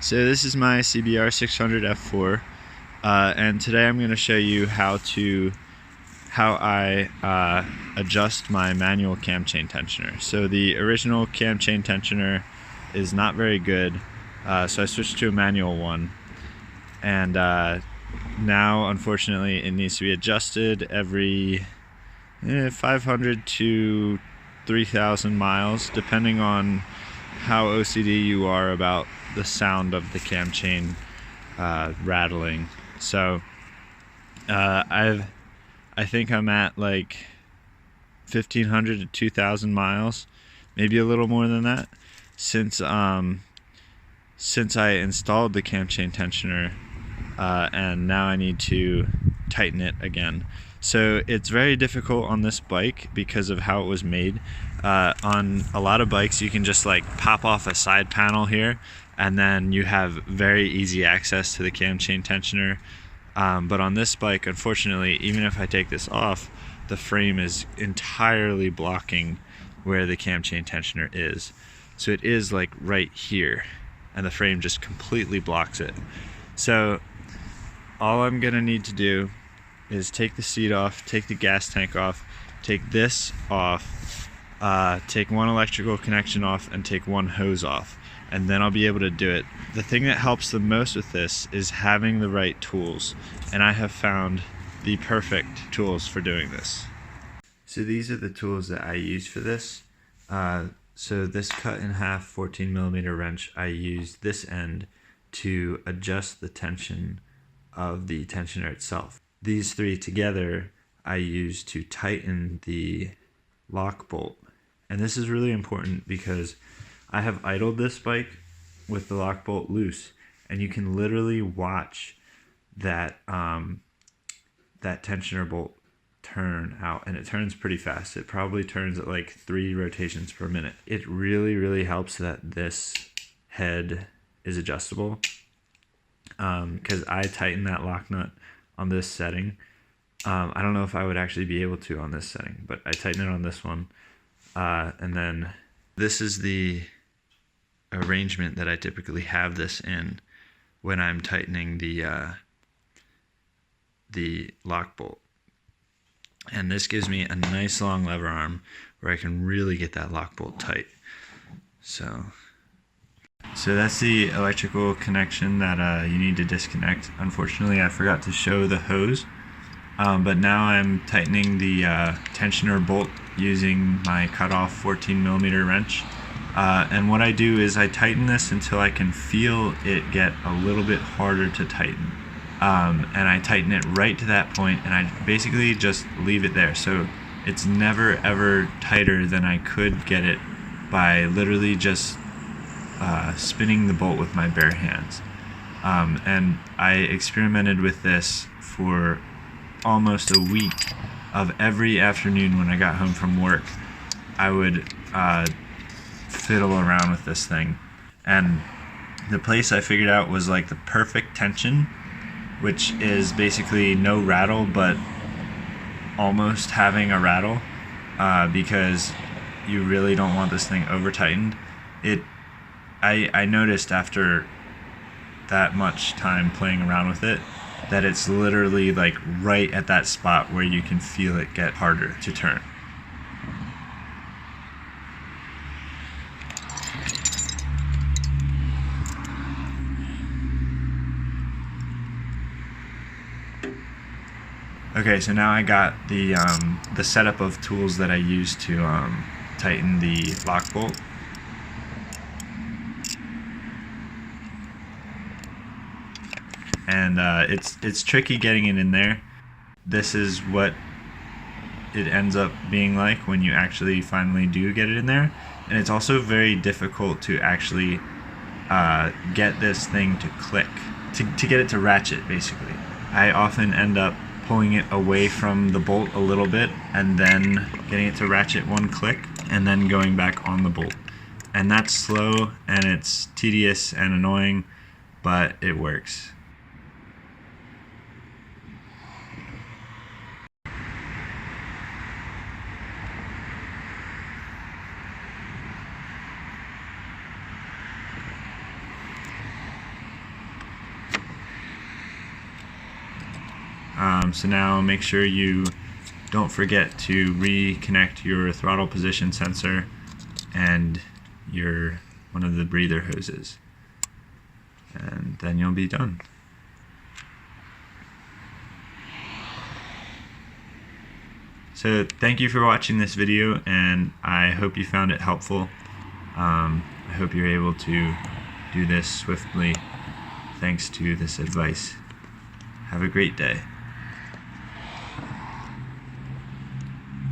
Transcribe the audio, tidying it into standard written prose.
So this is my CBR600F4, and today I'm going to show you how I adjust my manual cam chain tensioner. So the original cam chain tensioner is not very good, so I switched to a manual one, and now unfortunately it needs to be adjusted every 500 to 3,000 miles, depending on how OCD you are about the sound of the cam chain rattling. So I think I'm at like 1,500 to 2,000 miles, maybe a little more than that, since I installed the cam chain tensioner, and now I need to tighten it again. So it's very difficult on this bike because of how it was made. On a lot of bikes you can just like pop off a side panel here and then you have very easy access to the cam chain tensioner. But on this bike, unfortunately, even if I take this off, the frame is entirely blocking where the cam chain tensioner is. So it is like right here and the frame just completely blocks it. So all I'm gonna need to do is take the seat off, take the gas tank off, take this off, take one electrical connection off, and take one hose off, and then I'll be able to do it. The thing that helps the most with this is having the right tools, and I have found the perfect tools for doing this. So these are the tools that I use for this. So this cut in half 14mm wrench, I used this end to adjust the tension of the tensioner itself. These three together I use to tighten the lock bolt. And this is really important because I have idled this bike with the lock bolt loose, and you can literally watch that that tensioner bolt turn out, and it turns pretty fast. It probably turns at like 3 rotations per minute. It really helps that this head is adjustable, because I tighten that lock nut on this setting. I don't know if I would actually be able to on this setting, but I tighten it on this one. And then this is the arrangement that I typically have this in when I'm tightening the lock bolt. And this gives me a nice long lever arm where I can really get that lock bolt tight. So that's the electrical connection that you need to disconnect. Unfortunately, I forgot to show the hose, but now I'm tightening the tensioner bolt using my cutoff 14mm wrench. And what I do is I tighten this until I can feel it get a little bit harder to tighten. And I tighten it right to that point, and I basically just leave it there. So it's never ever tighter than I could get it by literally just spinning the bolt with my bare hands. And I experimented with this for almost a week. Of every afternoon when I got home from work, I would fiddle around with this thing. And the place I figured out was like the perfect tension, which is basically no rattle but almost having a rattle, because you really don't want this thing over tightened. I noticed after that much time playing around with it that it's literally like right at that spot where you can feel it get harder to turn. Okay, so now I got the setup of tools that I use to tighten the lock bolt. And it's tricky getting it in there. This is what it ends up being like when you actually finally do get it in there. And it's also very difficult to actually get this thing to click, to get it to ratchet, basically. I often end up pulling it away from the bolt a little bit and then getting it to ratchet one click and then going back on the bolt. And that's slow and it's tedious and annoying, but it works. So now make sure you don't forget to reconnect your throttle position sensor and one of the breather hoses, and then you'll be done. So thank you for watching this video, and I hope you found it helpful. I hope you're able to do this swiftly thanks to this advice. Have a great day.